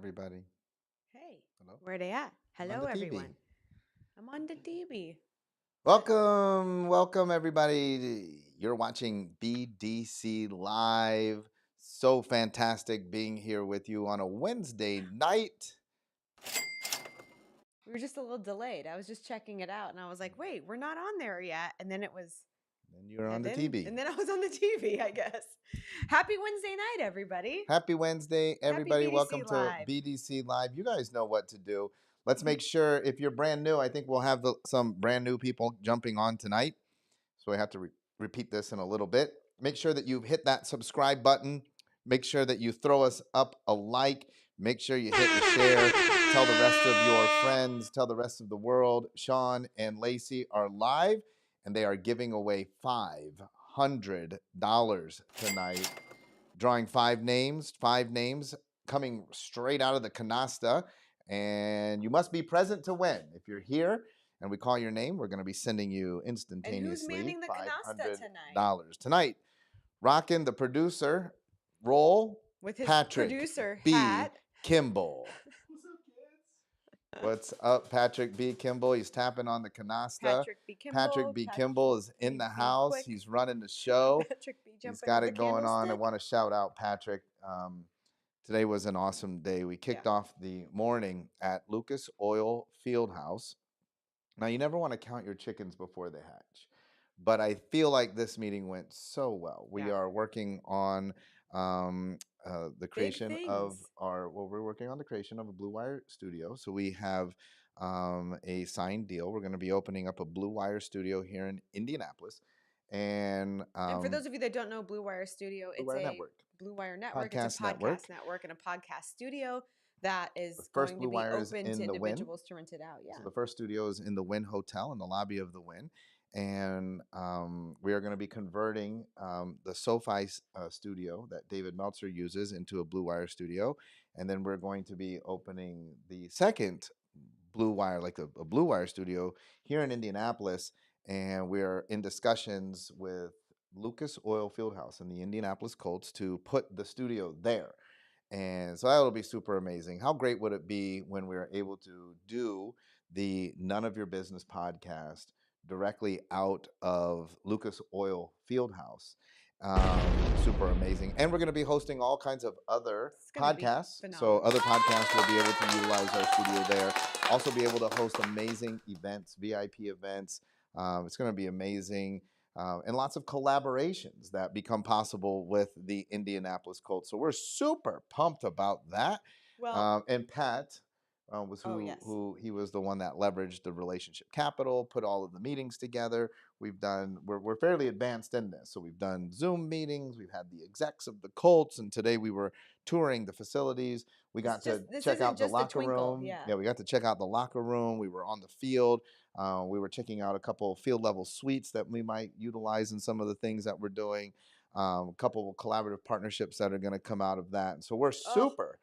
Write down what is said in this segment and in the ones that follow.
everybody. Hey, Hello. where they at? I'm on Hello, the TV. everyone. I'm on the TV. Welcome, everybody. You're watching BDC Live. So fantastic being here with you on a Wednesday night. We were just a little delayed. I was just checking it out, and I was like, "Wait, we're not on there yet." And then it was, And you're on and the then TV. and then I was on the TV. I guess. Happy Wednesday night, everybody. Happy Wednesday, everybody. BDC Welcome to Live. BDC Live. You guys know what to do. Let's make sure if you're brand new, I think we'll have some brand new people jumping on tonight. So I have to repeat this in a little bit. Make sure that you hit that subscribe button. Make sure that you throw us up a like. Make sure you hit the share. Tell the rest of your friends. Tell the rest of the world. Shawn and Lacey are live, and they are giving away $500 tonight. Drawing five names coming straight out of the canasta. And you must be present to win. If you're here, and we call your name, we're going to be sending you instantaneously And who's manning the canasta $500 tonight. Rocking the producer role with his Patrick producer B hat. Kimball. What's up, Patrick B Kimball? He's tapping on the canasta. Patrick B Kimball. Patrick B Kimball is in the house. Quick. He's running the show. Patrick B He's jumping got on it the going on. I candlestick. want to shout out Patrick. Today was an awesome day. We kicked off the morning at Lucas Oil Fieldhouse. Now, you never want to count your chickens before they hatch, but I feel like this meeting went so well. We are working on the creation of we're working on the creation of a Blue Wire studio. So we have a signed deal. We're going to be opening up a Blue Wire studio here in Indianapolis. And for those of you that don't know Blue Wire Studio, it's a Blue Wire Network. It's a podcast network and a podcast studio that is going to be open to individuals to rent it out. Yeah. So the first studio is in the Wynn Hotel in the lobby of the Wynn. And we are going to be converting the SoFi studio that David Meltzer uses into a Blue Wire studio. And then we're going to be opening the second Blue Wire, like a Blue Wire studio here in Indianapolis. And we're in discussions with Lucas Oil Fieldhouse and the Indianapolis Colts to put the studio there. And so that'll be super amazing. How great would it be when we're able to do the None of Your Business podcast directly out of Lucas Oil Fieldhouse? Super amazing. And we're going to be hosting all kinds of other podcasts. So other podcasts will be able to utilize our studio there. Also be able to host amazing events, VIP events. It's going to be amazing. And lots of collaborations that become possible with the Indianapolis Colts. So we're super pumped about that. Well, and Pat was who he was the one that leveraged the relationship capital, put all of the meetings together. We're fairly advanced in this. So we've done Zoom meetings. We've had the execs of the Colts, and today we were touring the facilities. We got to check out the locker room. Yeah, we got to check out the locker room. We were on the field. We were checking out a couple of field level suites that we might utilize in some of the things that we're doing. A couple of collaborative partnerships that are going to come out of that. And so we're super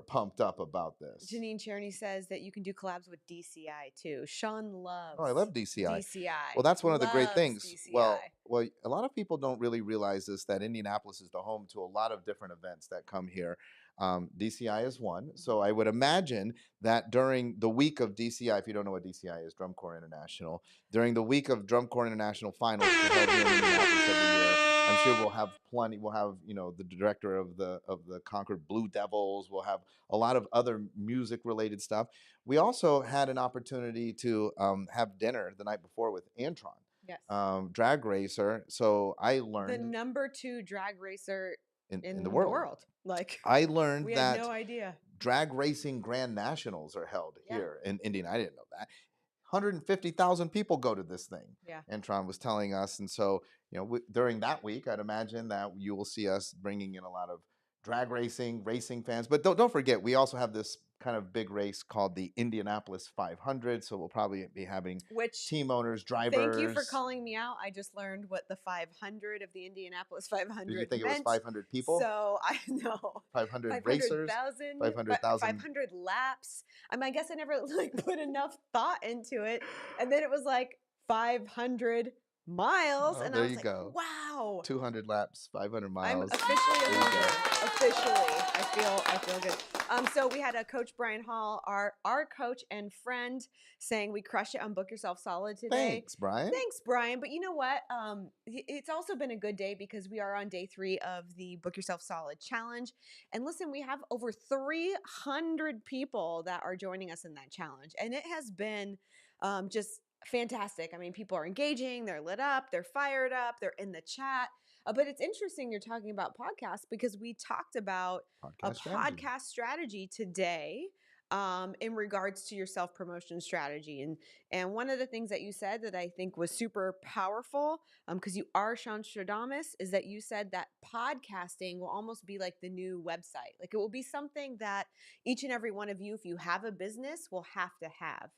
pumped up about this. Janine Cherney says that you can do collabs with DCI too. Shawn loves. Oh, I love DCI. Well, that's one of the great things. DCI. Well, a lot of people don't really realize this, that Indianapolis is the home to a lot of different events that come here. DCI is one. So I would imagine that during the week of DCI, if you don't know what DCI is, Drum Corps International, during the week of Drum Corps International finals held here in Indianapolis every year, I'm sure we'll have plenty. We'll have, the director of the Concord Blue Devils. We'll have a lot of other music related stuff. We also had an opportunity to have dinner the night before with Antron. Yes. Drag racer. So I learned the number 2 drag racer in the world. Like I learned we that had no idea. Drag racing grand nationals are held here in Indiana. I didn't know that. 150,000 people go to this thing. Yeah. Antron was telling us. And so, during that week, I'd imagine that you will see us bringing in a lot of drag racing fans. But don't forget, we also have this kind of big race called the Indianapolis 500. So we'll probably be having team owners, drivers. Thank you for calling me out. I just learned what the 500 of the Indianapolis 500 Did you think meant. It was 500 people? So I know. 500 racers? 500,000. 500 laps. I guess I never put enough thought into it. And then it was 500 miles. Oh, and there I was you go. Wow. 200 laps, 500 miles. I'm officially a Officially, I feel good. So we had a Coach Brian Hall, our coach and friend, saying we crush it on Book Yourself Solid today. Thanks, Brian. Thanks, Brian. But you know what? It's also been a good day because we are on day 3 of the Book Yourself Solid challenge. And listen, we have over 300 people that are joining us in that challenge, and it has been just fantastic. I mean, people are engaging, they're lit up, they're fired up, they're in the chat. But it's interesting you're talking about podcasts because we talked about podcast strategy today in regards to your self-promotion strategy. And one of the things that you said that I think was super powerful, because you are Shawn Stradamus, is that you said that podcasting will almost be like the new website. Like it will be something that each and every one of you, if you have a business, will have to have.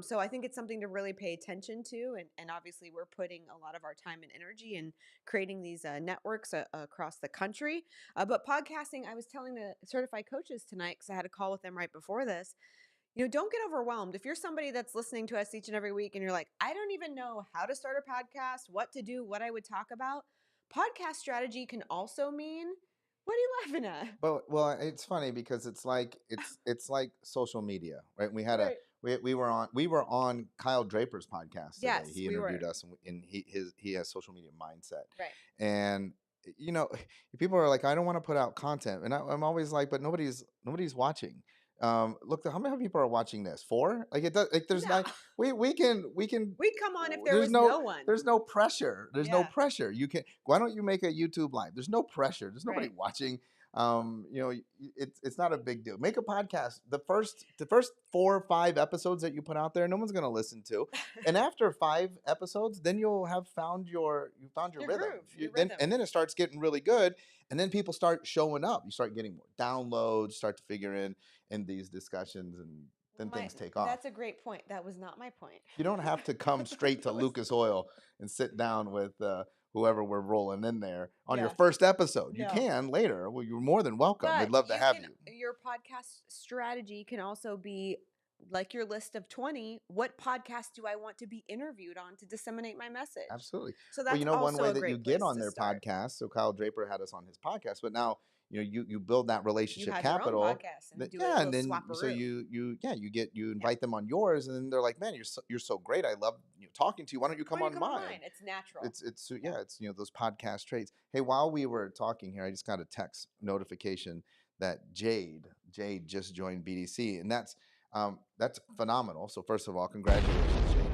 So I think it's something to really pay attention to. And obviously, we're putting a lot of our time and energy in creating these networks across the country. But podcasting, I was telling the certified coaches tonight, because I had a call with them right before this, don't get overwhelmed. If you're somebody that's listening to us each and every week and you're like, I don't even know how to start a podcast, what to do, what I would talk about, podcast strategy can also mean, what are you laughing at? Well, it's funny because it's like social media, right? We had we were on Kyle Draper's podcast today. Yes, he interviewed us, and he has social media mindset, right? And people are like, I don't want to put out content, and I'm always like, but nobody's watching. Look, how many people are watching this? 4? Like it does. Like there's not. We can. We'd come on if there was no one. There's no pressure. There's no pressure. You can. Why don't you make a YouTube live? There's no pressure. There's nobody watching. It's not a big deal. Make a podcast. The first 4 or 5 episodes that you put out there, no one's going to listen to. And after 5 episodes, then you'll have found your rhythm. Rhythm. And then it starts getting really good. And then people start showing up. You start getting more downloads. Start to figure in these discussions, and then things take off. That's a great point. That was not my point. You don't have to come straight to Lucas Oil and sit down with whoever we're rolling in there on your first episode. You can later. Well, you're more than welcome. We'd love to have you. Your podcast strategy can also be like your list of 20. What podcast do I want to be interviewed on to disseminate my message? Absolutely. So that's one way that you get on their podcast. So Kyle Draper had us on his podcast, but now you build that relationship capital. Your own podcast and then so you invite them on yours, and then they're like, man, you're so great. I love talking to you. Why don't you come on mine? It's natural. It's those podcast traits. Hey, while we were talking here, I just got a text notification that Jade just joined BDC, and that's phenomenal. So first of all, congratulations, Jade.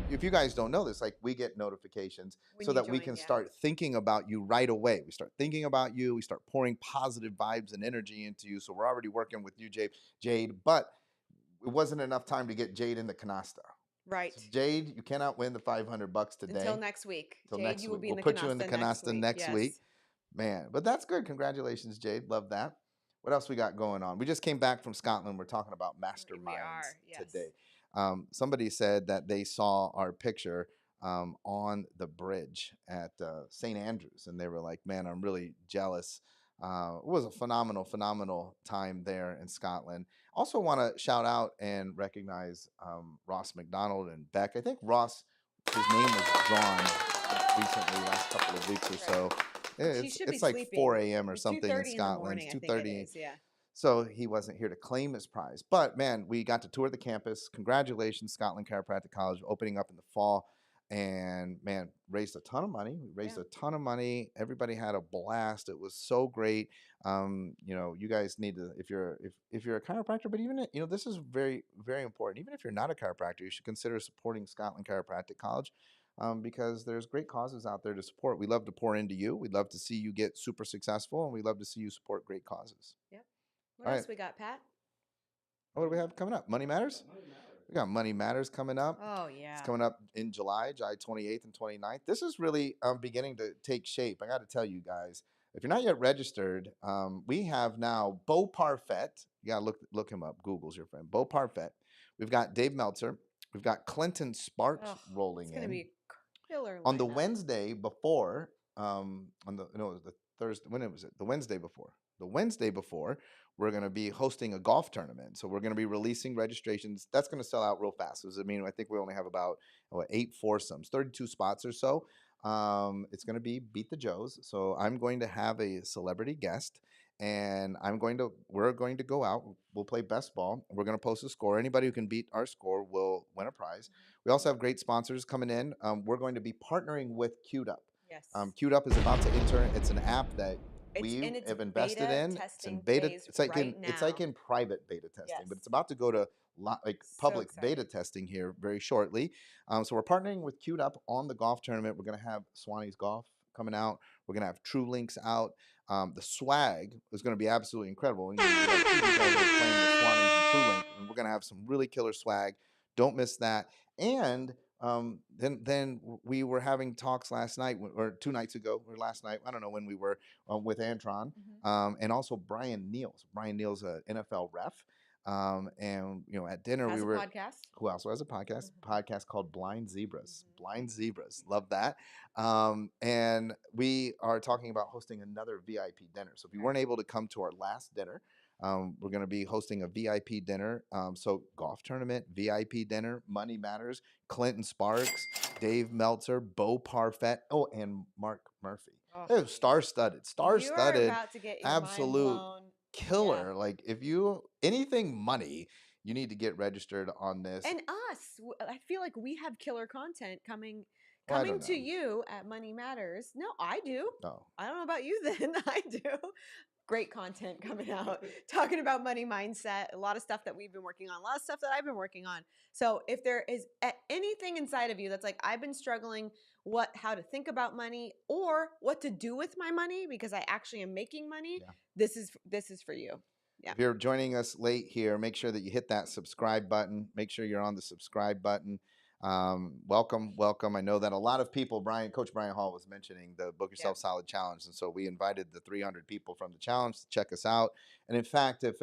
If you guys don't know this, like we get notifications so that we can start thinking about you right away. We start thinking about you. We start pouring positive vibes and energy into you. So we're already working with you, Jade. But it wasn't enough time to get Jade in the canasta. Right. So Jade, you cannot win the $500 today. Until next week. Jade, you will be in we'll put you in the canasta next week. Man, but that's good. Congratulations, Jade. Love that. What else we got going on? We just came back from Scotland. We're talking about masterminds today. Somebody said that they saw our picture on the bridge at St. Andrews, and they were like, man, I'm really jealous. It was a phenomenal time there in Scotland. Also want to shout out and recognize Ross McDonald and Beck. I think Ross, his name was drawn recently, last couple of weeks or so. It's like 4 a.m. or something in Scotland. It's 2:30. So he wasn't here to claim his prize. But, man, we got to tour the campus. Congratulations, Scotland Chiropractic College, opening up in the fall. And, man, raised a ton of money. We raised a ton of money. Everybody had a blast. It was so great. You guys need to, if you're a chiropractor, but even, this is very, very important. Even if you're not a chiropractor, you should consider supporting Scotland Chiropractic College. Because there's great causes out there to support. We love to pour into you. We'd love to see you get super successful, and we love to see you support great causes. Yep. What else we got, Pat? What do we have coming up? Money Matters? We got Money Matters coming up. Oh, yeah. It's coming up in July 28th and 29th. This is really beginning to take shape. I got to tell you guys, if you're not yet registered, we have now Bo Parfait. You got to look him up. Google's your friend. Bo Parfait. We've got Dave Meltzer. We've got Clinton Sparks rolling in. It's going to be killer on the Wednesday before, the Thursday, when was it? The Wednesday before. The Wednesday before, we're going to be hosting a golf tournament. So we're going to be releasing registrations. That's going to sell out real fast. I think we only have about 8 foursomes, 32 spots or so. It's going to be Beat the Joes. So I'm going to have a celebrity guest, and we're going to go out. We'll play best ball. We're going to post a score. Anybody who can beat our score will win a prize. We also have great sponsors coming in. We're going to be partnering with Queued Up. Yes. Queued Up is about to enter. It's an app that It's we in its have invested beta in. It's in testing beta. phase It's like right now. in private beta testing, Yes. but it's about to go to like So public exciting. beta testing here very shortly. So we're partnering with Queued Up on the golf tournament. We're going to have Swanee's Golf coming out. We're going to have True Links out. The swag is going to be absolutely incredible. And you have two guys that are playing the Swanees and True Link, and we're going to have some really killer swag. Don't miss that. And then we were having talks last night or 2 nights ago or last night. I don't know when we were with Antron, and also Brian Neals. Brian Neals, an NFL ref. And at dinner Has we a were podcast. who also has a podcast called Blind Zebras. Blind Zebras, love that. And we are talking about hosting another VIP dinner. So if you weren't able to come to our last dinner, we're going to be hosting a VIP dinner. So golf tournament, VIP dinner, Money Matters, Clinton Sparks, Dave Meltzer, Bo Parfait, and Mark Murphy. Oh, It was star-studded, you are about to get your mind absolute blown. killer. Yeah. Like if you anything money, you need to get registered on this. And I feel like we have killer content coming Well, I coming don't to know. you at Money Matters. No, I do. Oh. I don't know about you then. I do. Great content coming out talking about money mindset, a lot of stuff that we've been working on, a lot of stuff that I've been working on. So if there is anything inside of you that's like, I've been struggling how to think about money or what to do with my money because I actually am making money, Yeah. this is for you. Yeah. If you're joining us late here, make sure that you hit that subscribe button. Make sure you're on the subscribe button. Welcome, welcome. I know that a lot of people, Coach Brian Hall was mentioning the Book Yourself Solid Challenge. And so we invited the 300 people from the challenge to check us out. And in fact, if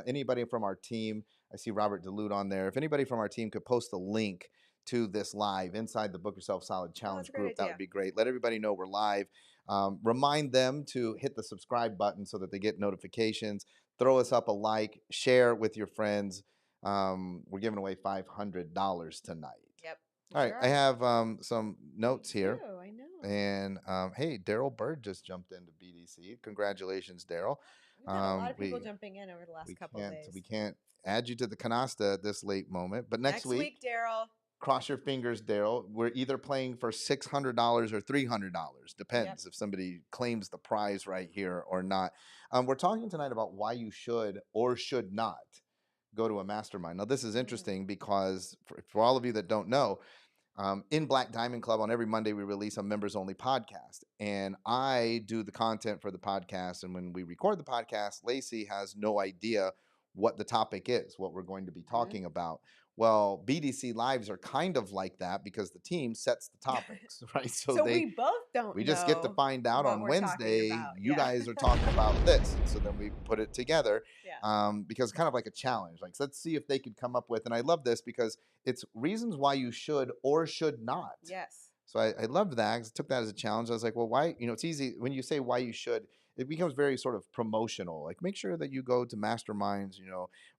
anybody from our team, I see Robert DeLude on there, if anybody from our team could post a link to this live inside the Book Yourself Solid Challenge group, that would be great. Let everybody know we're live. Remind them to hit the subscribe button so that they get notifications. Throw us up a like, share with your friends. We're giving away $500 tonight. Yep. All right, I have some notes here. I know. And hey, Daryl Bird just jumped into BDC. Congratulations, Daryl. We've had a lot of people jumping in over the last couple of days. We can't add you to the canasta at this late moment, but next week, Daryl. Cross your fingers, Daryl. We're either playing for $600 or $300. Depends if somebody claims the prize right here or not. We're talking tonight about why you should or should not go to a mastermind. Now, this is interesting because for all of you that don't know, in Black Diamond Club on every Monday, we release a members only podcast. And I do the content for the podcast. And when we record the podcast, Lacey has no idea what the topic is, what we're going to be talking about. Well, BDC Lives are kind of like that because the team sets the topics, right? So we both don't We just get to find out on Wednesday, you guys are talking about this. And so then we put it together because kind of like a challenge. Like, let's see if they could come up with, and I love this because it's reasons why you should or should not. Yes. So I loved that. I took that as a challenge. I was like, well, why? It's easy when you say why you should, it becomes very sort of promotional. Like, make sure that you go to masterminds,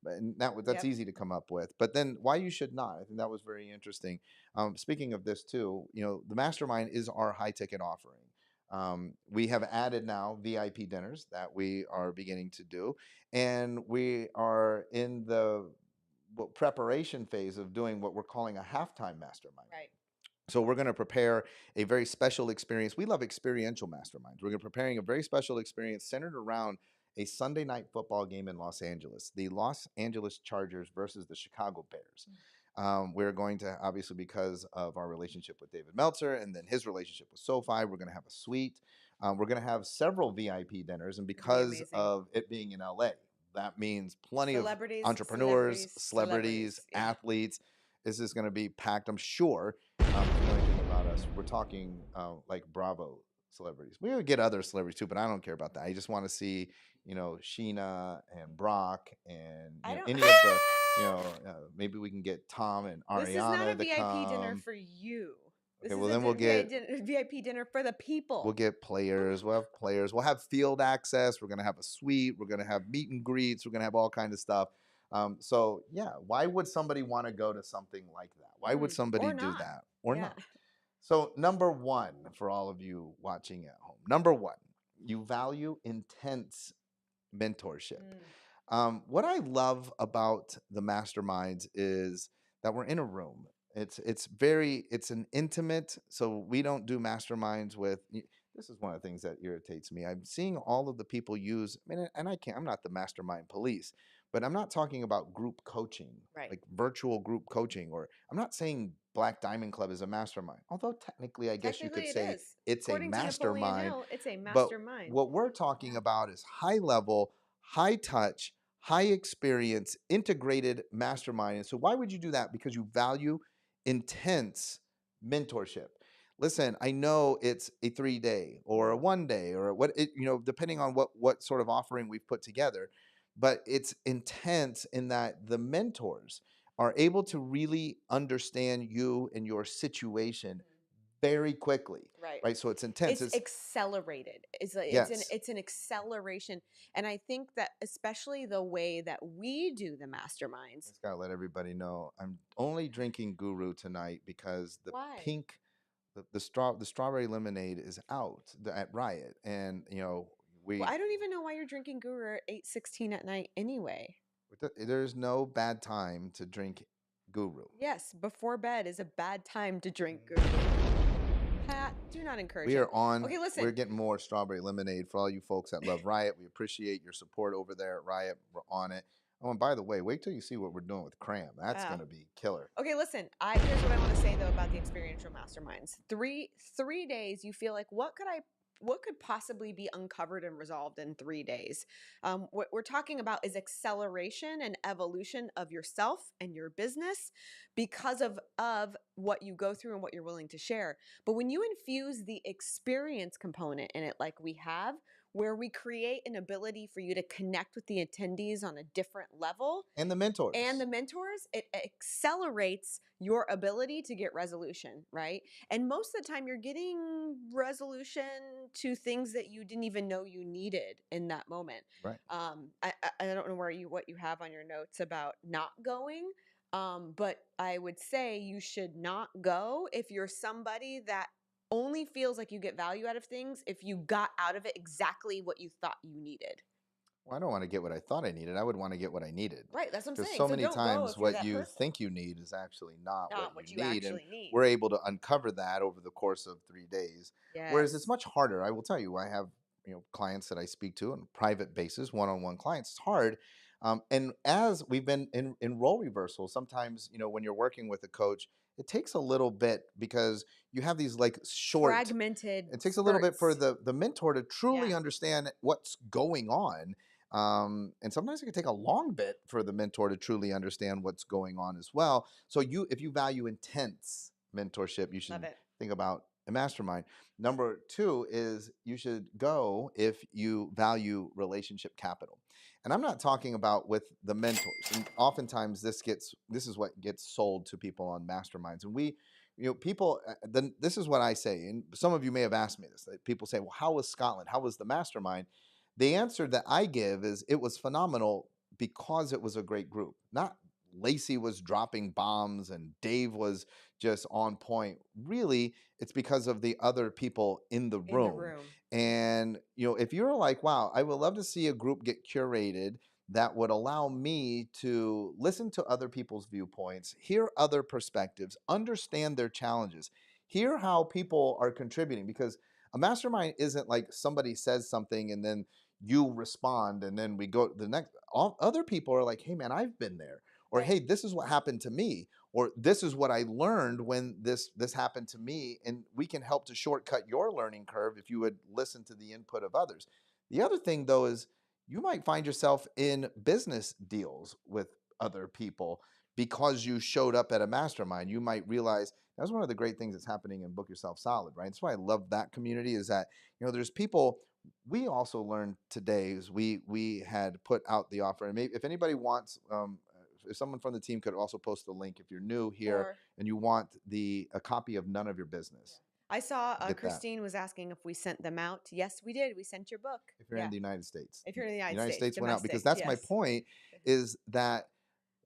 and that's easy to come up with. But then why you should not, I think that was very interesting. Speaking of this too, the mastermind is our high ticket offering. We have added now VIP dinners that we are beginning to do, and we are in the preparation phase of doing what we're calling a halftime mastermind. Right. So we're going to prepare a very special experience. We love experiential masterminds. We're preparing a very special experience centered around a Sunday night football game in Los Angeles, the Los Angeles Chargers versus the Chicago Bears. We're going to, obviously, because of our relationship with David Meltzer and then his relationship with SoFi, we're going to have a suite. We're going to have several VIP dinners. And because of it being in LA, that means plenty of entrepreneurs, celebrities, athletes. This is going to be packed, I'm sure. If you know anything about us, we're talking like Bravo celebrities. We would get other celebrities too, but I don't care about that. I just want to see, Sheena and Brock and any of the, maybe we can get Tom and Ariana. This is not a VIP dinner for you. Okay, well then we'll get VIP dinner for the people. We'll get players. We'll have players. We'll have field access. We're going to have a suite. We're going to have meet and greets. We're going to have all kinds of stuff. So yeah, why would somebody want to go to something like that? Why would somebody do that or not? So number one, for all of you watching at home, number one, you value intense mentorship. Mm, What I love about the masterminds is that we're in a room. It's an intimate. So we don't do masterminds with. This is one of the things that irritates me. I'm seeing all of the people use. I mean, and I can't. I'm not the mastermind police, but I'm not talking about group coaching, right. like virtual group coaching, or I'm not saying Black Diamond Club is a mastermind. Although technically, I guess you could Technically, it say is. it's a According to Napoleon mastermind. Hill, it's a But mastermind. what we're talking Yeah. about is high level, high touch, high experience, integrated mastermind. And so, why would you do that? Because you value intense mentorship. Listen, I know it's a 3 day or a 1 day or what it, depending on what sort of offering we've put together, but it's intense in that the mentors are able to really understand you and your situation very quickly, Right. right? So it's intense. It's It's accelerated. yes, It's an acceleration, and I think that especially the way that we do the masterminds. just gotta let everybody know I'm only drinking Guru tonight because the Why? pink, the strawberry lemonade is out at Riot, and Well, we I don't even know why you're drinking Guru at 8:16 at night anyway. there's no bad time to drink Guru. Yes, before bed is a bad time to drink Guru. Pat, do not encourage We it. are on. Okay, We're listen. getting more strawberry lemonade for all you folks that love Riot. We appreciate your support over there at Riot. We're on it. Oh, and by the way, wait till you see what we're doing with Cram. That's Uh, gonna be killer. okay, listen. I Here's what I want to say though about the experiential masterminds. Three days, you feel like what could possibly be uncovered and resolved in 3 days? What we're talking about is acceleration and evolution of yourself and your business because of what you go through and what you're willing to share. But when you infuse the experience component in it, like we have, where we create an ability for you to connect with the attendees on a different level And the and mentors. the mentors, it accelerates your ability to get resolution, right? And most of the time, you're getting resolution to things that you didn't even know you needed in that moment. Right. I don't know what you have on your notes about not going, but I would say you should not go if you're somebody that only feels like you get value out of things if you got out of it exactly what you thought you needed. Well, I don't want to get what I thought I needed. I would want to get what I needed. Right, that's what I'm Because saying. so So many don't go times if you're what that you person. think you need is actually not what Not you what you need. And actually need. we're able to uncover that over the course of 3 days. Whereas it's Yes. much harder. I will tell you, I have clients that I speak to on a private basis, one-on-one clients. It's hard. And as we've been in role reversal, sometimes, when you're working with a coach, it takes a little bit because you have these like short, Fragmented it takes a little bit for spurts. the mentor to truly Yeah. understand what's going on, and sometimes it can take a long bit for the mentor to truly understand what's going on as well. So if you value intense mentorship, you Love should it. think about a mastermind. Number two is you should go if you value relationship capital. And I'm not talking about with the mentors. And oftentimes this is what gets sold to people on masterminds. And people, then this is what I say. And some of you may have asked me this. People say, well, how was Scotland? How was the mastermind? The answer that I give is it was phenomenal because it was a great group. Not Lacey was dropping bombs and Dave was just on point. Really, it's because of the other people in the In the room. room. And if you're like, wow, I would love to see a group get curated that would allow me to listen to other people's viewpoints, hear other perspectives, understand their challenges, hear how people are contributing. Because a mastermind isn't like somebody says something and then you respond and then we go to the next. All other people are like, hey man, I've been there, or Right. hey, this is what happened to me, or this is what I learned when this happened to me, and we can help to shortcut your learning curve if you would listen to the input of others. The other thing though is you might find yourself in business deals with other people because you showed up at a mastermind. You might realize that's one of the great things that's happening in Book Yourself Solid, right? That's why I love that community is that, there's people. We also learned today is we had put out the offer, and maybe if anybody wants, if someone from the team could also post the link if you're new here Or and you want a copy of None of Your yeah. Business. I saw Get that Christine was asking if we sent them out. Yes, we did. We sent your book. if you're in Yeah. the United States. If you're in the The United United States, States went out because domestic, that's my yes. point. Is that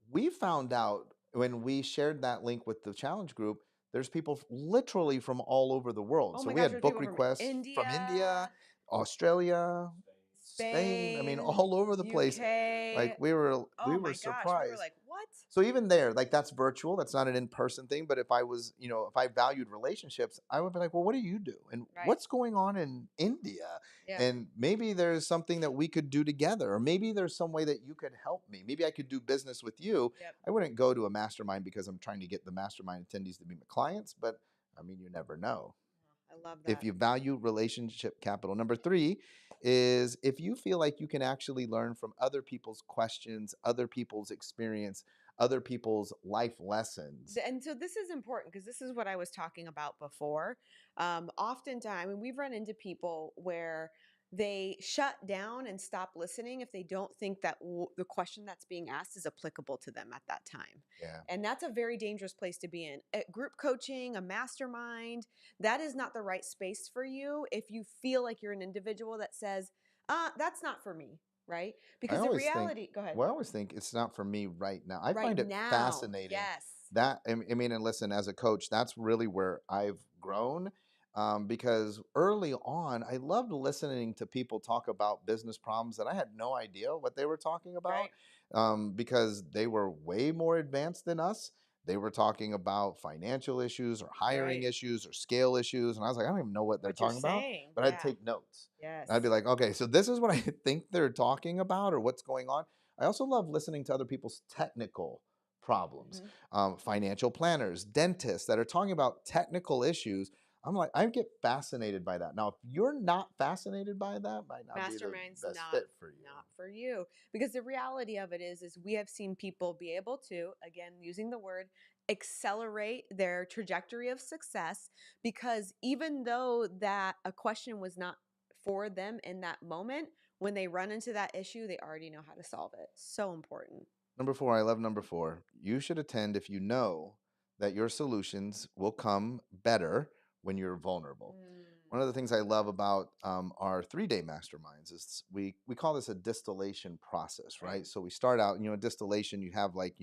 we found out when we shared that link with the challenge group. There's people literally from all over the world. Oh So my we gosh, had there's book people from requests from India, India, Australia, Spain, I mean, Spain, all over the place. Like UK. we Oh were my gosh, we were surprised. like, what? So even there, like that's virtual, that's not an in-person thing. But if I was, if I valued relationships, I would be like, well, what do you do? And Right. what's going on in India? Yeah. And maybe there's something that we could do together, or maybe there's some way that you could help me. Maybe I could do business with you. Yep. I wouldn't go to a mastermind because I'm trying to get the mastermind attendees to be my clients, but I mean, you never know. I love If that. you value relationship capital. Number three is if you feel like you can actually learn from other people's questions, other people's experience, other people's life lessons. And so this is important because this is what I was talking about before. Oftentimes, and we've run into people where they shut down and stop listening if they don't think that the question that's being asked is applicable to them at that time. Yeah. And that's a very dangerous place to be in. At group coaching, a mastermind, that is not the right space for you if you feel like you're an individual that says, that's not for me, right? I Because the always think, reality, go ahead. well, I always think it's not for me right now. I Right find it now, fascinating yes. that, I mean, and listen, as a coach, that's really where I've grown. Because early on, I loved listening to people talk about business problems that I had no idea what they were talking about, Right. because they were way more advanced than us. They were talking about financial issues or hiring Right. issues or scale issues. And I was like, I don't even know what they're What you're talking about, saying. but I'd Yeah. take notes. Yes. And I'd be like, okay, so this is what I think they're talking about or what's going on. I also love listening to other people's technical problems, Mhm. financial planners, dentists that are talking about technical issues. I'm like, I get fascinated by that. Now, if you're not fascinated by that, might not be the Mastermind's best fit for you. not for you, because the reality of it is we have seen people be able to, again, using the word, accelerate their trajectory of success, because even though that a question was not for them in that moment, when they run into that issue, they already know how to solve it. So important. Number four, I love number four. You should attend if you know that your solutions will come better when you're vulnerable. One of the things I love about our 3-day masterminds is we call this a distillation process, Right. right? So we start out, distillation. You have like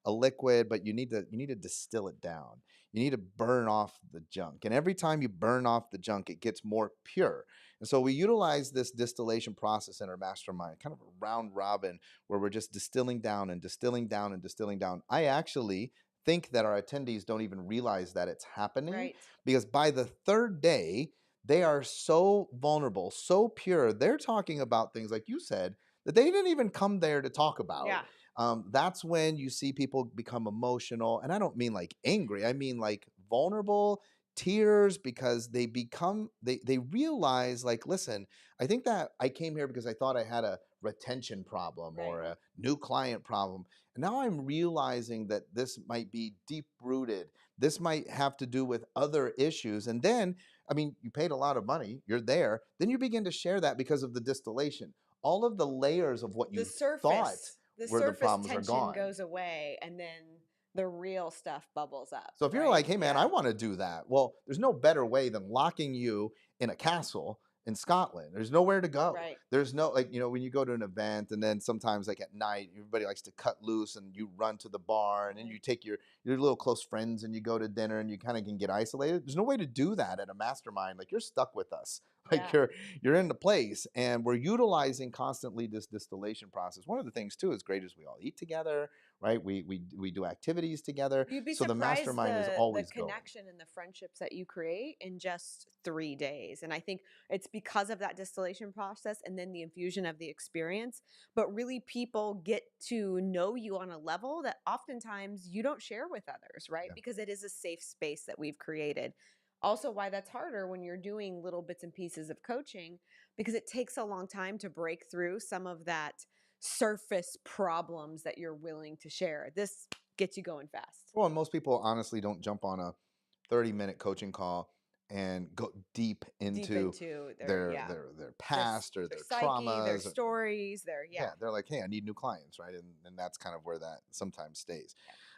a liquid, but you need to distill it down. You need to burn off the junk, and every time you burn off the junk, it gets more pure. And so we utilize this distillation process in our mastermind, kind of a round robin, where we're just distilling down and distilling down and distilling down. I actually think that our attendees don't even realize that it's happening, Right. because by the third day, they are so vulnerable, so pure. They're talking about things, like you said, that they didn't even come there to talk about. Yeah. That's when you see people become emotional. And I don't mean like angry, I mean like vulnerable, tears, because they realize, like, listen, I think that I came here because I thought I had a retention problem Right. or a new client problem. And now I'm realizing that this might be deep rooted. This might have to do with other issues. And then, I mean, you paid a lot of money, you're there. Then you begin to share that because of the distillation. All of the layers of what The you thought the were the surface problems are tension gone. goes away, and then the real stuff bubbles up. So if you're Right. like, hey man, I want to do that, well, there's no better way than locking you in a castle in Scotland. There's nowhere to go. Right. There's no, like, when you go to an event, and then sometimes like at night, everybody likes to cut loose and you run to the bar, and then you take your little close friends and you go to dinner, and you kind of can get isolated. There's no way to do that at a mastermind. Like, you're stuck with us. Like, Yeah. you're in the place, and we're utilizing constantly this distillation process. One of the things too is great is we all eat together, right? We do activities together. You'd be So the surprised mastermind is the always going. connection and the friendships that you create in just 3 days. And I think it's because of that distillation process and then the infusion of the experience. But really, people get to know you on a level that oftentimes you don't share with others, right? Yeah. Because it is a safe space that we've created. Also, why that's harder when you're doing little bits and pieces of coaching, because it takes a long time to break through some of that surface problems that you're willing to share. This gets you going fast. Well, and most people honestly don't jump on a 30-minute coaching call and go deep Deep into into their, their yeah, their past or their their psyche, their traumas. stories, their, yeah. Yeah, they're like, hey, I need new clients, right? And that's kind of where that sometimes stays.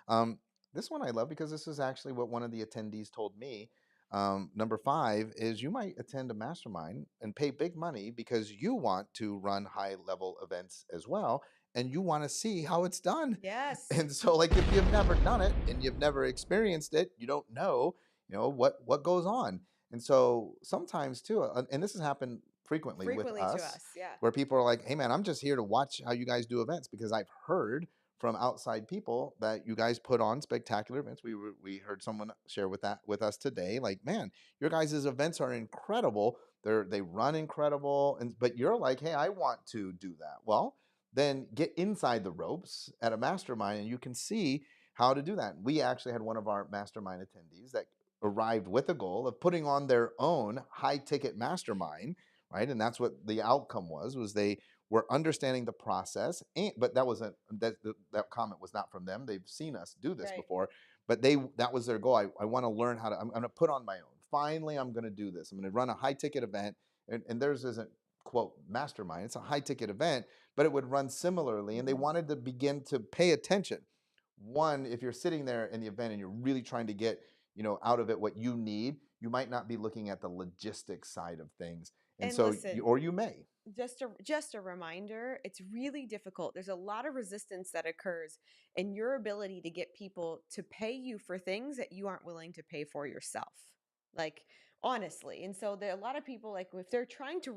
Yeah. This one I love because this is actually what one of the attendees told me. Number five is you might attend a mastermind and pay big money because you want to run high level events as well, and you want to see how it's done. Yes. And so, like, if you've never done it and you've never experienced it, you don't know, what goes on. And so sometimes too, and this has happened frequently with frequently to us, us. Yeah. where people are like, hey man, I'm just here to watch how you guys do events because I've heard from outside people that you guys put on spectacular events. We heard someone share with us today, like, man, your guys' events are incredible. They run incredible, but you're like, hey, I want to do that. Well, then get inside the ropes at a mastermind and you can see how to do that. We actually had one of our mastermind attendees that arrived with a goal of putting on their own high ticket mastermind, right? And that's what the outcome was they were understanding the process. But that wasn't that comment was not from them. They've seen us do this before, but that was their goal. I want to learn how to. I'm going to put on my own. Finally, I'm going to do this. I'm going to run a high ticket event, and theirs isn't quote mastermind. It's a high ticket event, but it would run similarly, and they wanted to begin to pay attention. One, if you're sitting there in the event and you're really trying to get out of it what you need, you might not be looking at the logistics side of things, and so listen, or you may. Just a reminder, it's really difficult. There's a lot of resistance that occurs in your ability to get people to pay you for things that you aren't willing to pay for yourself. Like, honestly. And so there are a lot of people, like, if they're trying to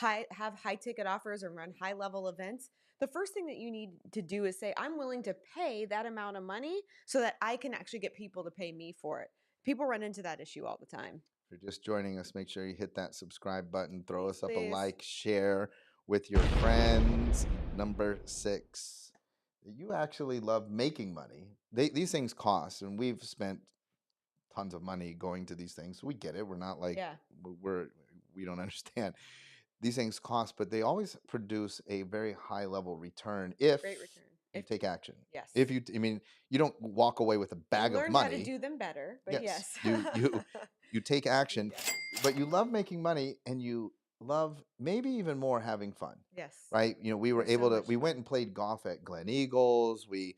have high ticket offers or run high level events, the first thing that you need to do is say, I'm willing to pay that amount of money so that I can actually get people to pay me for it. People run into that issue all the time. If you're just joining us, make sure you hit that subscribe button, throw us up Please. a like, share with your friends. Number 6, you actually love making money. These things cost, and we've spent tons of money going to these things. We get it. We're not like we don't understand. These things cost, but they always produce a very high level return if you take action. Yes. You don't walk away with a bag of money. Learn how to do them better, but yes. You take action, but you love making money and you love maybe even more having fun. Yes. Right? We were able to, we went and played golf at Glen Eagles. We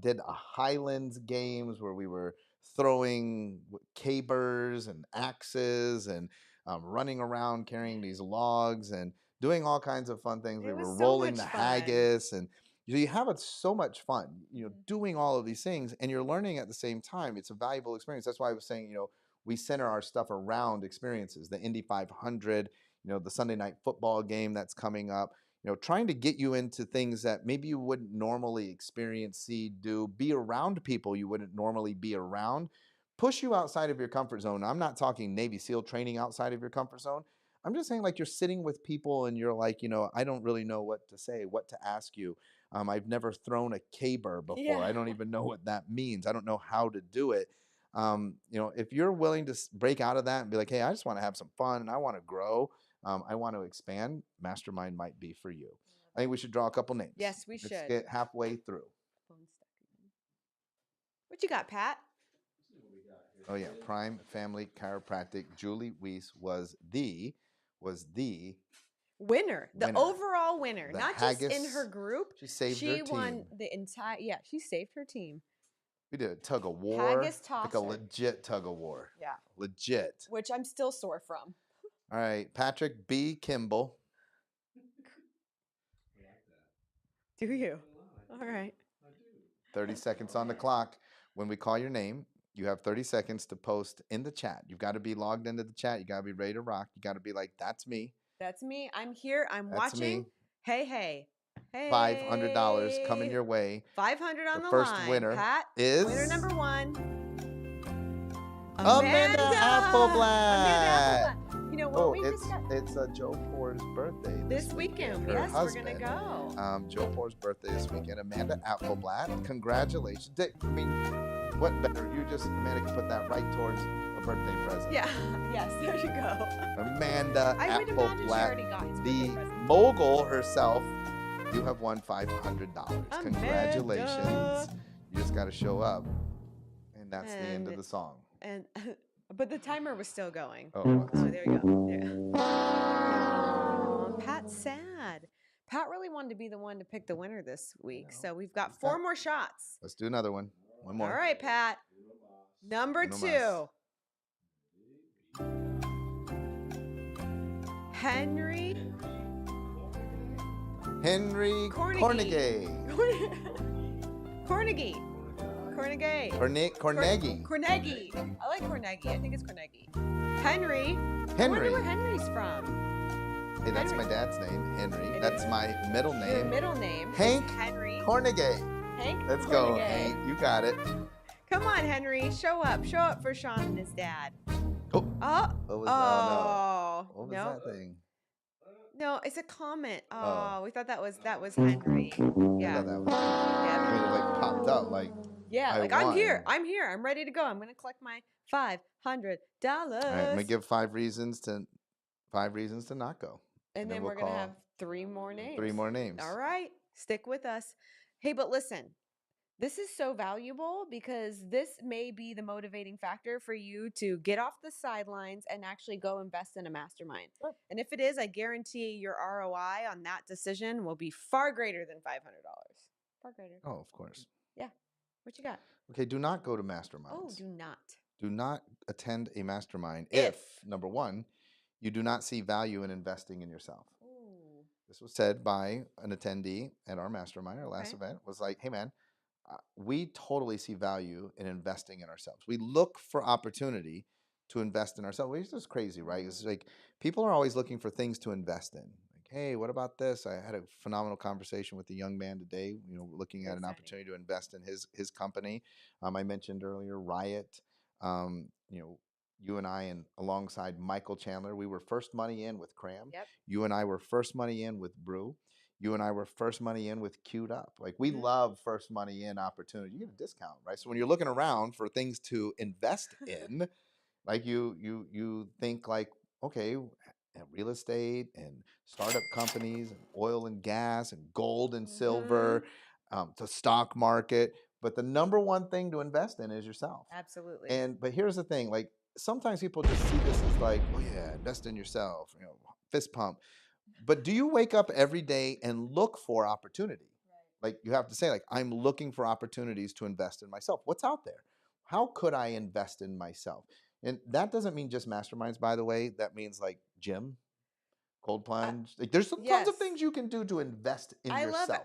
did a Highlands games where we were throwing cabers and axes and running around carrying these logs and doing all kinds of fun things. We were rolling the haggis, and you have so much fun, doing all of these things, and you're learning at the same time. It's a valuable experience. That's why I was saying, we center our stuff around experiences, the Indy 500, the Sunday night football game that's coming up, trying to get you into things that maybe you wouldn't normally experience, see, do, be around people you wouldn't normally be around, push you outside of your comfort zone. I'm not talking Navy SEAL training outside of your comfort zone. I'm just saying, like, you're sitting with people and you're like, I don't really know what to say, what to ask you. I've never thrown a caber before. Yeah. I don't even know what that means. I don't know how to do it. If you're willing to break out of that and be like, hey, I just want to have some fun and I want to grow, I want to expand, Mastermind might be for you. I think we should draw a couple names. Yes, we should. Let's get halfway through. What you got, Pat? Oh yeah, Prime Family Chiropractic. Julie Weiss was the winner, the overall winner, the not haggis, just in her group. She won the entire. Yeah, she saved her team. We did a tug of war, haggis tosser. Like a legit tug of war. Yeah, legit. Which I'm still sore from. All right, Patrick B Kimball. Do you? All right. 30 seconds on the clock. When we call your name, you have 30 seconds to post in the chat. You've got to be logged into the chat. You got to be ready to rock. You got to be like, that's me. That's me. I'm here. I'm watching. Me. Hey. $500 coming your way. 500 on the first line. Winner Pat, is winner number 1. Amanda Appleblatt. You know what? It's Joe Poor's birthday this weekend. Yes, husband. We're gonna go. Joe Poor's birthday this weekend. Amanda Appleblatt. Congratulations. What better? Amanda can put that right towards a birthday present. Yeah. Yes. There you go. Amanda Appleblatt, the mogul herself. You have won $500. Congratulations. You just got to show up. And that's the end of the song. But the timer was still going. Oh, there you go. Oh, Pat's sad. Pat really wanted to be the one to pick the winner this week. So we've got 4 more shots. Let's do another one. One more. All right, Pat. Number 2. Henry Carnegie. Carnegie. I like Carnegie. I think it's Carnegie. Henry. I wonder where Henry's from. Hey, that's my dad's name, Henry. It That's is. my middle Your name, middle name Hank is Henry. Cornegay. Hank Let's go, Hornegay. Hank. You got it. Come on, Henry. Show up. Show up for Shawn and his dad. Oh, Oh. what was? Oh no. Oh. What was No. that thing? No, it's a comment. Oh, Oh, we thought that was Henry. I Yeah. thought that was Henry. Yeah. I mean, it like popped up like Yeah. I Like I'm here. won. I'm here. I'm ready to go. I'm gonna collect my $500. All right, I'm gonna give 5 reasons to not go, And then then we'll we're gonna have call 3 more names. 3 more names. All right. Stick with us. Hey, but listen. This is so valuable because this may be the motivating factor for you to get off the sidelines and actually go invest in a mastermind. Sure. And if it is, I guarantee your ROI on that decision will be far greater than $500. Far greater. Oh, of course. Yeah. What you got? Okay, do not go to Oh, masterminds. do not. Do not attend a mastermind If. number one, you do not see value in investing in yourself. Ooh. This was said by an attendee at our mastermind, our last Okay. event, was like, hey man, we totally see value in investing in ourselves. We look for opportunity to invest in ourselves. Which is crazy, right? It's like people are always looking for things to invest in. Like, hey, what about this? I had a phenomenal conversation with a young man today. Looking at Very an exciting. opportunity to invest in his company. I mentioned earlier Riot. You and I, and alongside Michael Chandler, we were first money in with Cram. Yep. You and I were first money in with Brew. You and I were first money in with Queued Up. Like we Mhm. love first money in opportunity. You get a discount, right? So when you're looking around for things to invest in, like you think like, okay, real estate and startup companies and oil and gas and gold and silver, the stock market. But the number one thing to invest in is yourself. Absolutely. But here's the thing, like sometimes people just see this as like, oh yeah, invest in yourself, fist pump. But do you wake up every day and look for opportunity? Right. Like you have to say, like, I'm looking for opportunities to invest in myself. What's out there? How could I invest in myself? And that doesn't mean just masterminds, by the way. That means like gym, cold plunge. Like there's some tons Yes. of things you can do to invest in I love yourself.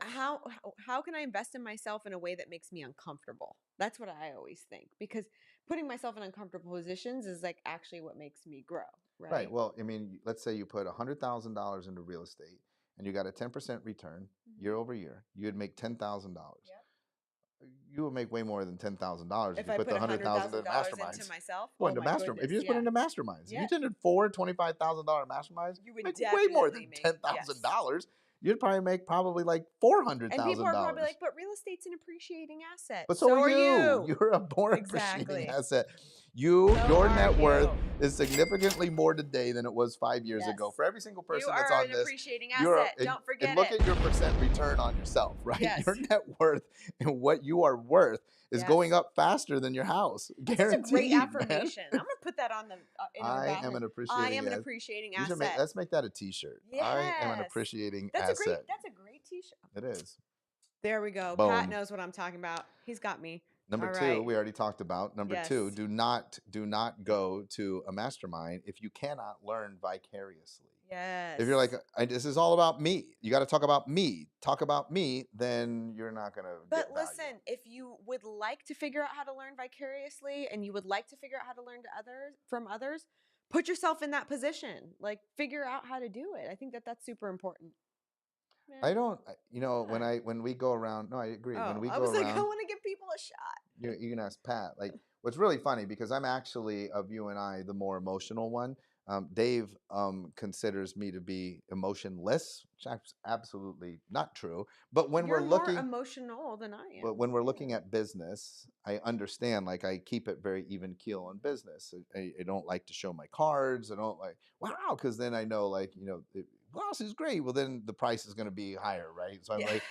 how can I invest in myself in a way that makes me uncomfortable? That's what I always think because putting myself in uncomfortable positions is like actually what makes me grow, right? Right. Well, I mean, let's say you put $100,000 into real estate and you got a 10% return year over year. You would make $10,000. Yep. You would make way more than $10,000 if If you I put put the 100,000 into $100,000 into masterminds. myself, Well, oh into my mastermind. If goodness, you just put yeah. into masterminds, if Yeah. you did it four $25,000 masterminds, You would make way more definitely than make $10,000. You'd probably make probably like $400,000. And people are probably like, but real estate's an appreciating asset. But so are you. you. You're a more Exactly. appreciating asset. Your So net are worth you. is significantly more today than it was 5 years ago. Yes. For every single You person that's are on an this, appreciating you're asset. and, Don't and forget look it. at your percent return on yourself, right? Yes. Your net worth and what you are worth is Yes. going up faster than your house. That's Guaranteed, such a great man. affirmation. I'm gonna put that on the in our I bathroom. am an I am an appreciating appreciating asset. let's make that a t-shirt. Yes. I am an appreciating That's asset. That's a great t-shirt. It is. There we go. Boom. Pat knows what I'm talking about. He's got me. Number All two, right. we already talked about. Number Yes. two, do not go to a mastermind if you cannot learn vicariously. Yes. If you're like, this is all about me, you got to talk about me. Talk about me, then you're not gonna But get value. listen, if you would like to figure out how to learn vicariously, and you would like to figure out how to learn from others, put yourself in that position. Like figure out how to do it. I think that that's super important. Yeah. I don't, when we go around. No, I agree. Oh, When we I go was like, around, I want to give people a shot. you can ask Pat. Like, what's really funny because I'm actually of you and I the more emotional one. Dave considers me to be emotionless, which is absolutely not true. But when You're we're more looking, emotional than I am. but when we're looking at business, I understand. Like I keep it very even keel on business. I don't like to show my cards. I don't like wow, because then I know like wow, this is great. Well, then the price is going to be higher, right? So I'm like,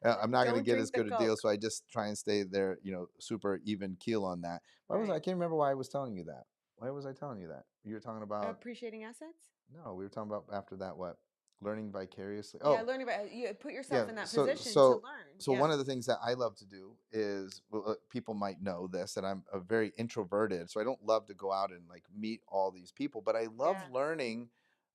I'm not going to Don't get drink as the good a deal. Coke. So I just try and stay there, super even keel on that. I can't remember why I was telling you that. Why was I telling you that? You were talking about Appreciating assets? no, we were talking about after that what? Learning vicariously. Yeah, Oh, learning about you put yourself in that position to so learn. so one of the things that I love to do is people might know this that I'm a very introverted, so I don't love to go out and like meet all these people, but I love learning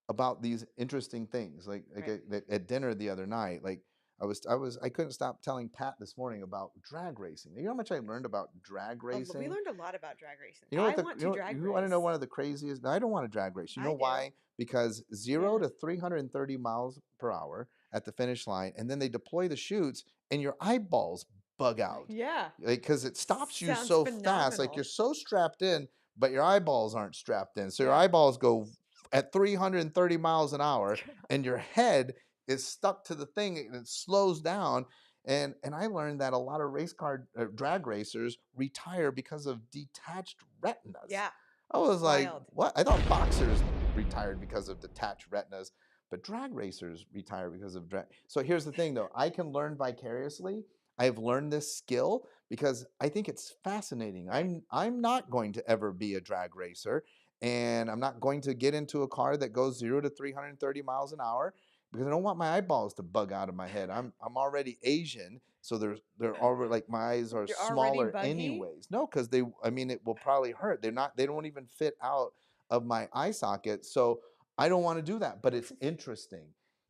about these interesting things. Like Right. at dinner the other night, like I couldn't stop telling Pat this morning about drag racing. You know how much I learned about drag We racing? learned a lot about drag racing. You know what I want to drag you want to know race. one of the craziest? No, I don't want to drag race. You know I do. why? Because 0 Yeah. to 330 miles per hour at the finish line, and then they deploy the chutes, and your eyeballs bug out, Yeah. like because it stops you Sounds so fast. Like you're phenomenal. so strapped in, but your eyeballs aren't strapped in. So your Yeah. eyeballs go at 330 miles an hour, and your head is stuck to the thing, and it slows down. And I learned that a lot of race car drag racers retire because of detached retinas. Yeah. I was like, Wild. what? I thought boxers retired because of detached retinas, but drag racers retire because of drag. So here's the thing, though. I can learn vicariously. I have learned this skill because I think it's fascinating. Right. I'm not going to ever be a drag racer, and I'm not going to get into a car that goes 0 to 330 miles an hour because I don't want my eyeballs to bug out of my head. I'm already Asian, so they're already like my eyes are You're already smaller buggy. anyways. No, because they I mean it will probably hurt. They don't even fit out of my eye socket. So I don't want to do that. But it's interesting.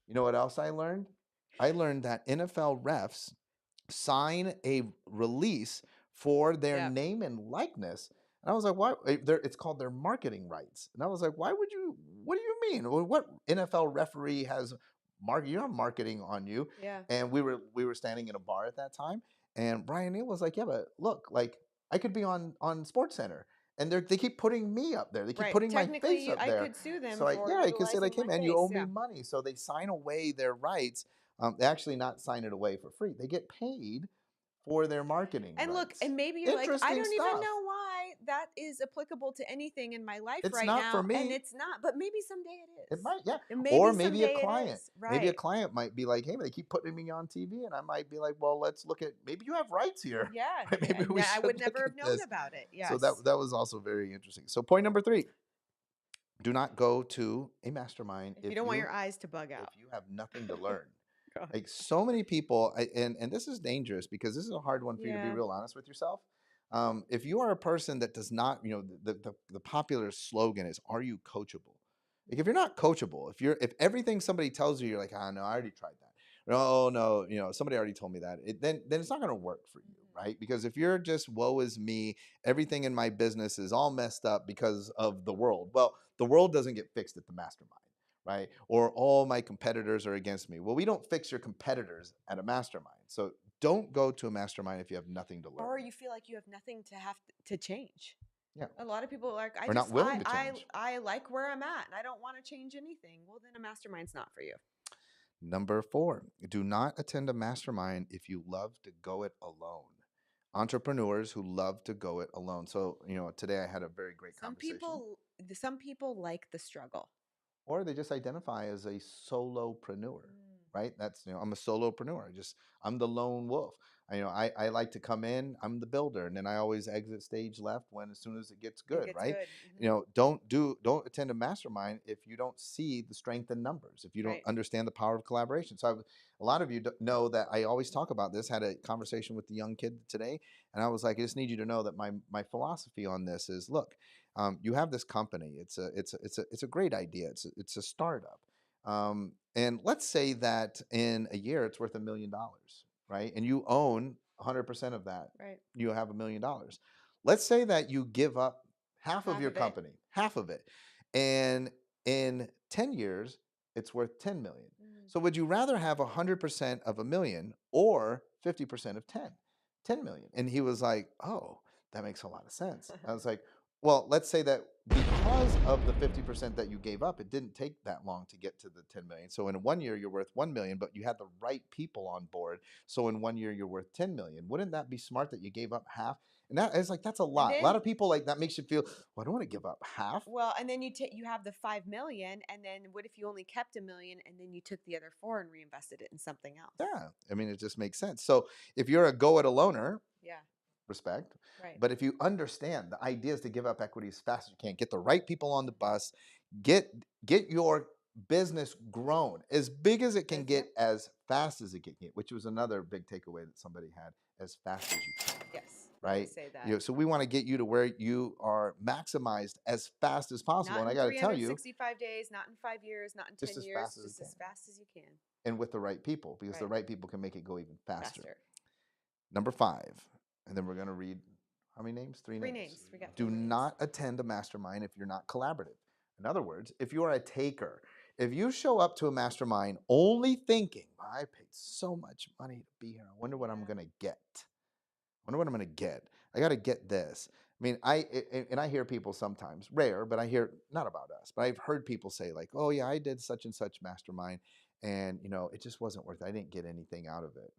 You know what else I learned? I learned that NFL refs sign a release for their Yep. name and likeness. And I was like, why? It's called their marketing rights. And I was like, why would you? What do you mean? What NFL referee has you have marketing on you? Yeah. And we were standing in a bar at that time, and Brian Neal was like, yeah, but look, like I could be on Sports Center, and they keep putting me up there. They keep Right. putting my face Technically, up I there. could sue them So I for yeah, I could say like, utilizing hey my man, you face. owe me Yeah. money. So they sign away their rights. They actually not sign it away for free. They get paid for their marketing And look, rights. and maybe you're like, I Interesting don't even stuff. know why that is applicable to anything in my life It's right not for now. And me. it's not, but maybe someday it It is. might, yeah. And Or maybe maybe a someday it client. is. Maybe a Right. client might be like, hey, they keep putting me on TV, and I might be like, well, let's look at maybe you have rights here. Yeah. Right? Maybe we I would should look never have at known this. about it. So Yes. that was also very interesting. So point number 3, do not go to a mastermind If you don't want your eyes to bug if out. you have nothing to learn. God. Like so many people, and this is dangerous because this is a hard one for you to be Yeah. real honest with yourself. If you are a person that does not, the popular slogan is, "Are you coachable?" Like if you're not coachable, if everything somebody tells you, you're like, "Ah, no, I already tried that." No, no, somebody already told me that. Then it's not going to work for you, Mhm. right? Because if you're just woe is me, everything in my business is all messed up because of the world. Well, the world doesn't get fixed at the mastermind, right? Or all my competitors are against me. Well, we don't fix your competitors at a mastermind. So don't go to a mastermind if you have nothing to learn. Or you feel like you have nothing to change. Yeah. A lot of people are like, Or not willing to change. I like where I'm at and I don't want to change anything. Well, then a mastermind's not for you. Number 4, do not attend a mastermind if you love to go it alone. Entrepreneurs who love to go it alone. So, today I had a very great Some conversation. some people like the struggle. Or they just identify as a solopreneur, Mm. right? That's, I'm a solopreneur. I'm the lone wolf. I like to come in, I'm the builder, and then I always exit stage left as soon as it gets It good, gets right? good. Hmm. Don't attend a mastermind if you don't see the strength in numbers, if you don't Right. understand the power of collaboration. So a lot of you know that I always talk about this. Had a conversation with the young kid today, and I was like, I just need you to know that my philosophy on this is, look, you have this company. It's a great idea. It's a startup. And let's say that in a year it's worth $1 million, right? And you own 100% of that. Right. You have $1 million. Let's say that you give up half of Half your of it. company, half of it, and in 10 years it's worth 10 million. Mm. So would you rather have 100% of a million or 50% of 10 million? And he was like, oh, that makes a lot of sense. I was like, well, let's say that because of the 50% that you gave up, it didn't take that long to get to the 10 million. So in 1 year, you're worth 1 million, but you had the right people on board. So in 1 year, you're worth 10 million. Wouldn't that be smart that you gave up half? And that is like, that's a And lot. A lot then of people like that makes you feel, well, I don't want to give up half. well, and then you have the 5 million, and then what if you only kept 1 million and then you took the other four and reinvested it in something else? Yeah. I mean, it just makes sense. So if you're a go it aloner, Yeah. respect. Right. But if you understand the idea is to give up equity as fast as you can, get the right people on the bus, get your business grown as big as it can get Yep. as fast as it can get, which was another big takeaway that somebody had, as fast as you can. Yes. I Right? always say that. So we want to get you to where you are maximized as fast as possible. Not And I in got to tell you, 365 days, not in 5 years, not in just 10 as years, fast as we just can. as fast as you can. and with the right people, because the Right. right people can make it go even faster. Faster. Number 5, and then we're going to read how many names? 3 Three names. names. We got Do 3 names. not attend a mastermind if you're not collaborative. In other words, if you are a taker, if you show up to a mastermind only thinking, I paid so much money to be here, I wonder what I'm going to get. I wonder what I'm going to get. I got to get this. I mean, I hear people sometimes, rare, but I hear, not about us, but I've heard people say like, oh yeah, I did such and such mastermind, and it just wasn't worth it. I didn't get anything out of it.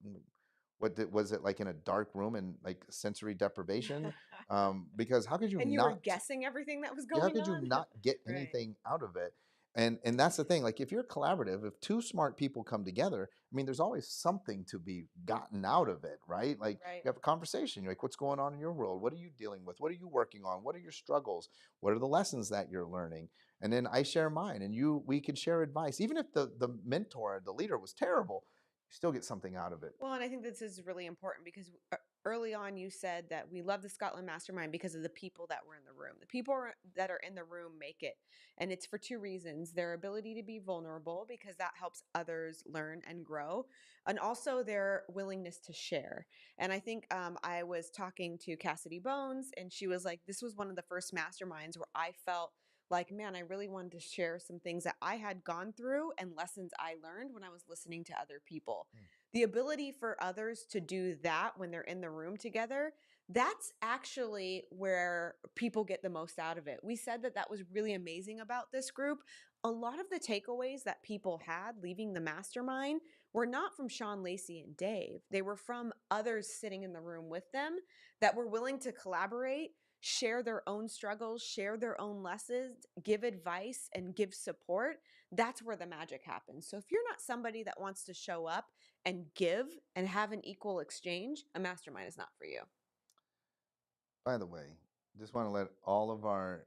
Was it, like in a dark room and like sensory deprivation? Because how could you And you not? were guessing everything that was Yeah, how going could you on? not get Right. anything out of it? And that's the thing. Like if you're collaborative, if 2 smart people come together, I mean, there's always something to be gotten out of it, right? Like Right. you have a conversation. You're like, what's going on in your world? What are you dealing with? What are you working on? What are your struggles? What are the lessons that you're learning? And then I share mine, and we can share advice. Even if the mentor, the leader was terrible, you still get something out of it. Well, and I think this is really important because early on you said that we love the Scotland Mastermind because of the people that were in the room. The people that are in the room make it. And it's for 2 reasons: their ability to be vulnerable, because that helps others learn and grow, and also their willingness to share. And I think I was talking to Cassidy Bones, and she was like, this was one of the first masterminds where I felt like, man, I really wanted to share some things that I had gone through and lessons I learned when I was listening to other people. The ability for others to do that when they're in the room together, that's actually where people get the most out of it. We said that that was really amazing about this group. A lot of the takeaways that people had leaving the mastermind were not from Shawn, Lacey, and Dave. They were from others sitting in the room with them that were willing to collaborate, share their own struggles, share their own lessons, give advice, and give support. That's where the magic happens. So if you're not somebody that wants to show up and give and have an equal exchange, a mastermind is not for you. By the way, just want to let all of our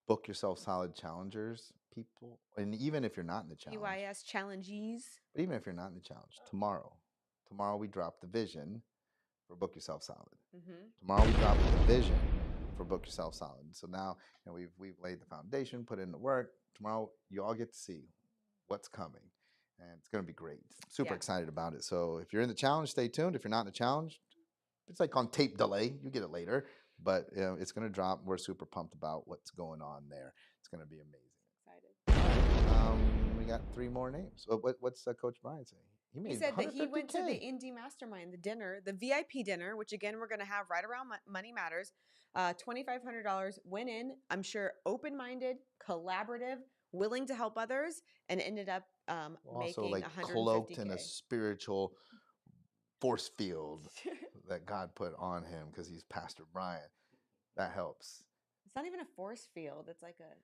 Book Yourself Solid challengers people, and even if you're not in the challenge, UIS challengees. but even if you're not in the challenge, tomorrow we drop the vision for Book Yourself Solid. Tomorrow we drop the vision for Book Yourself Solid. So now we've laid the foundation, put in the work. Tomorrow you all get to see what's coming, and it's going to be great. Super excited about it. So if you're in the challenge, stay tuned. If you're not in the challenge, it's like on tape delay. You get it later, but it's going to drop. We're super pumped about what's going on there. It's going to be amazing. Excited. We got 3 more names. What's Coach Brian saying? He said that he went to the Indie Mastermind, the dinner, the VIP dinner, which again we're going to have right around Money Matters. $2,500. Went in, I'm sure, open-minded, collaborative, willing to help others, and ended up also making like $150K. Cloaked in a spiritual force field that God put on him because he's Pastor Brian. That helps. It's not even a force field. It's like a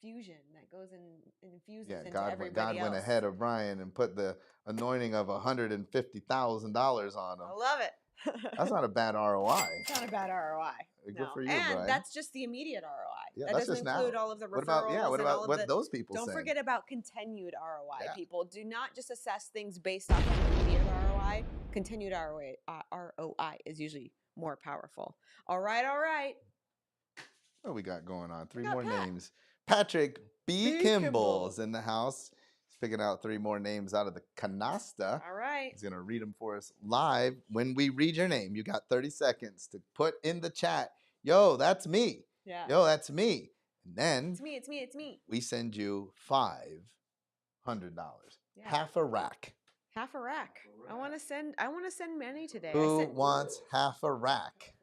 fusion that goes and infuses into everybody God else. went ahead of Brian and put the anointing of $150,000 on him. I love it. That's not a bad ROI. It's not a bad ROI. Good for you, and Brian. That's just the immediate ROI. Yeah, that doesn't include all of the referrals. What about what the, those people Don't said? forget about continued ROI, people. Do not just assess things based off of immediate ROI. Continued ROI is usually more powerful. All right. What we got going on? 3 more names. Patrick B Kimball is in the house. He's picking out 3 more names out of the canasta. All right. He's going to read them for us live. When we read your name, you got 30 seconds to put in the chat, yo, that's me. Yeah. Yo, that's me. And then It's me. We send you $500. Yeah. Half a rack. Half a rack. I want to send money today. Who wants half a rack?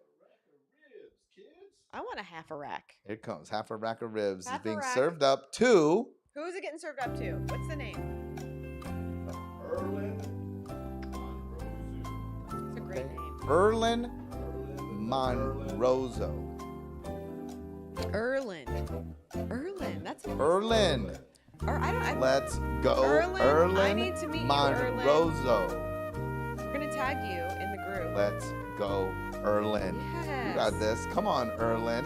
I want a half a rack. Here it comes. Half a rack of ribs is being served up to. Who's it getting served up to? What's the name? Erlin Monrozo. It's a great name. Erlin Monrozo. Erlin. That's Erlin. Let's go. Erlin I need to meet Monrozo. We're going to tag you in the group. Let's go, Erlin. Yes. You got this. Come on, Erlin.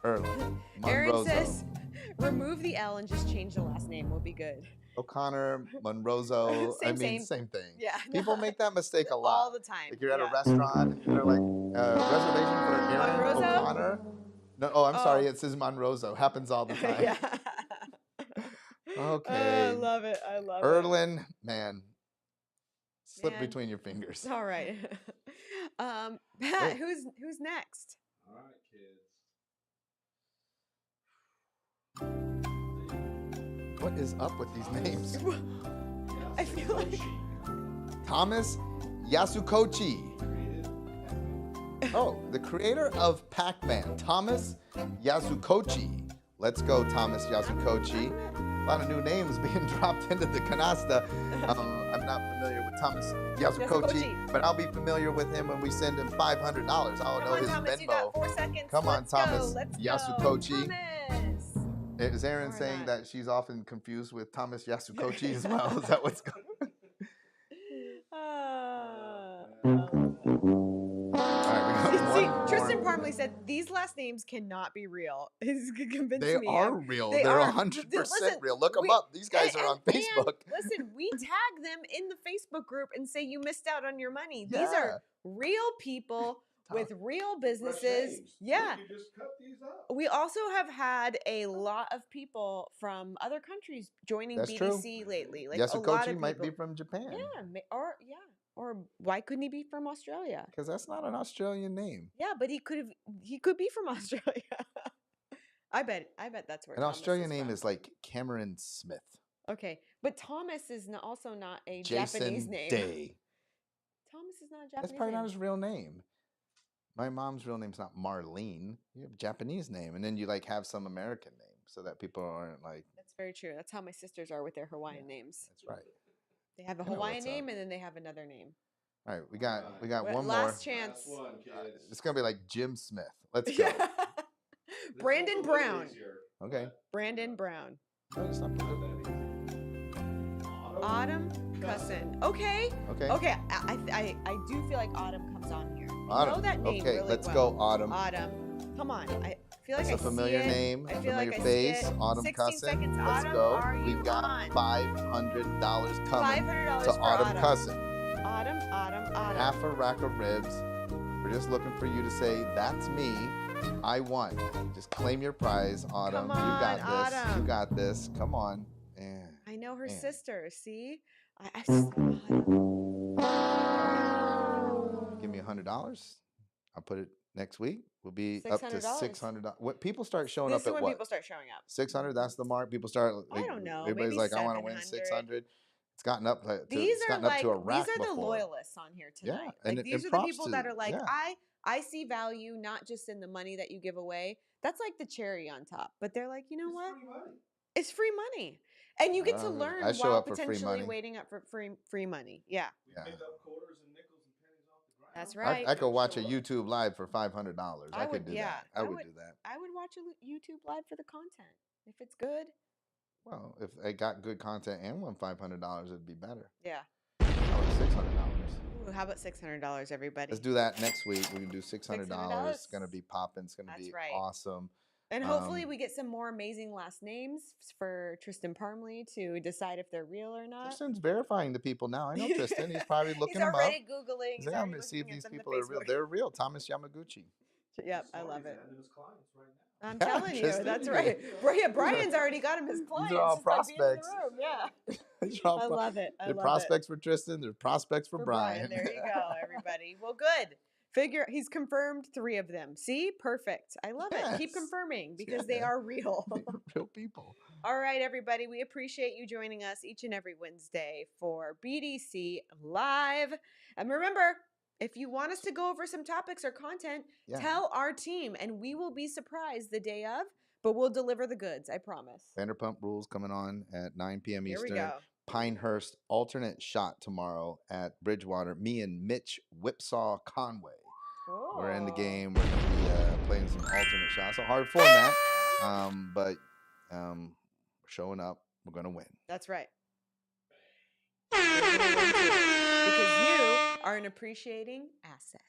Monrozo. Aaron says, remove the L and just change the last name. We'll be good. O'Connor, Monrozo. Same same thing. Yeah. People make that mistake a lot. All the time. Like you're at a restaurant and they're like, reservation for Aaron Monrozo? O'Connor. No, I'm sorry. It says Monrozo. Happens all the time. Yeah. Okay. I love it. I love it. Erlin, man, slip Man. between your fingers. All right. Pat, Wait. who's next? All right, kids. What is up with these names? I feel like Thomas Yasukochi. Oh, the creator of Pac-Man, Thomas Yasukochi. Let's go, Thomas Yasukochi. A lot of new names being dropped into the canasta. I'm not familiar with Thomas Yasukochi, but I'll be familiar with him when we send him $500. I'll know his Thomas, you Venmo. got 4 seconds. Come on, Let's Thomas go. Let's Yasukochi. Go. Thomas. Is Erin Or saying not. that she's often confused with Thomas Yasukochi as well? Is that what's going on? All right, we got one more. Tristan Parmley said these last names cannot be real. He's convinced They me. are real. They They're are. 100% Listen, real. Look them up. These guys are on Facebook. Listen, we tag them in the Facebook group and say you missed out on your money. Yeah. These are real people with real businesses. Yeah. You just cut these up. We also have had a lot of people from other countries joining That's BDC true. lately. Like a lot of Yasukochi people. might be from Japan. Yeah, or why couldn't he be from Australia? Because that's not an Australian name. Yeah, but he could be from Australia. I bet that's where An Thomas Australian is name from. is like Cameron Smith. Okay, but Thomas is also not a Jason Japanese name. Day. Thomas is not a Japanese That's probably name. not his real name. My mom's real name's not Marlene. You have a Japanese name, and then you like have some American name so that people aren't like. That's very true. That's how my sisters are with their Hawaiian names. That's right. They have a I know Hawaiian what's name up. and then they have another name. All right, we got one more. Last chance. Last one, kids. It's gonna be like Jim Smith. Let's go. Brandon This one's a little Brown. easier. Okay. Brandon Brown. No, it's not Not good. that easy. Autumn Cussin. Okay. Okay. Okay. I do feel like Autumn comes on here. I know Autumn. that name Okay, really let's well. go, Autumn. Autumn. Come on. I feel like That's a I familiar see it. name, I a feel familiar like I face. see it. Autumn 16 Cussin. seconds. Let's Autumn, go. are you We've got on? $500 coming $500 to for Autumn Cussin. Autumn. Half a rack of ribs. We're just looking for you to say, "That's me. I won." Just claim your prize, Autumn. Come You got on, this. Autumn. You got this. Come on. Yeah. I know her Man. sister. See? Give me $100. I'll put it next week. We'll be up to $600. $600. What people start showing This up is at when what? people start showing up. 600. That's the mark. People start. Like, I don't know. Everybody's Maybe like, I want to win 700. 600. It's gotten up to. These it's are gotten like up to a rack these are the before. loyalists on here Yeah, tonight. and Like it- these and are the props people to- that are like, yeah. I see value not just in the money that you give away. That's like the cherry on top. But they're like, you know what? Free money. It's free money. And you get to I learn show while up for free potentially money. waiting up for free money. Yeah. We Yeah. pick up quarters and nickels and pennies off the ground. That's right. I could watch a Show up. YouTube live for $500. I could do that. I would do that. I would watch a YouTube live for the content. If it's good. Well, if I got good content and won $500, it'd be better. Yeah. How about $600? Ooh, how about $600, everybody? Let's do that next week. We can do $600. It's gonna be popping. It's gonna That's be right. awesome. And hopefully Um, we get some more amazing last names for Tristan Parmley to decide if they're real or not. Tristan's verifying the people now. I know Tristan. He's probably looking He's them up. already Googling. He's He's like, I'm already gonna see if looking these at them people are real. Facebook. They're real. Thomas Yamaguchi. Yep, I Sorry, love he's it. adding his clients right now. I'm Yeah, telling you, Tristan, that's you- right. Brian's already got him his clients. all just by being in the prospects. room. Yeah, These are all I pro- love it. I They're love prospects for Tristan. They're prospects for it. Brian. There you go, everybody. Well, good. He's confirmed 3 of them. See, perfect. I love it. Keep Yes. confirming because they Yeah. are real. They're real people. All right, everybody. We appreciate you joining us each and every Wednesday for BDC Live. And remember, if you want us to go over some topics or content, Yeah. tell our team, and we will be surprised the day of, but we'll deliver the goods. I promise. Vanderpump Rules coming on at 9 p.m. Here we Eastern. go. Pinehurst alternate shot tomorrow at Bridgewater. Me and Mitch Whipsaw Conway. We're in the Oh. game. We're going to be playing some alternate shots. A hard format, but we're showing up. We're going to win. That's right. We're gonna win too, because you are an appreciating asset.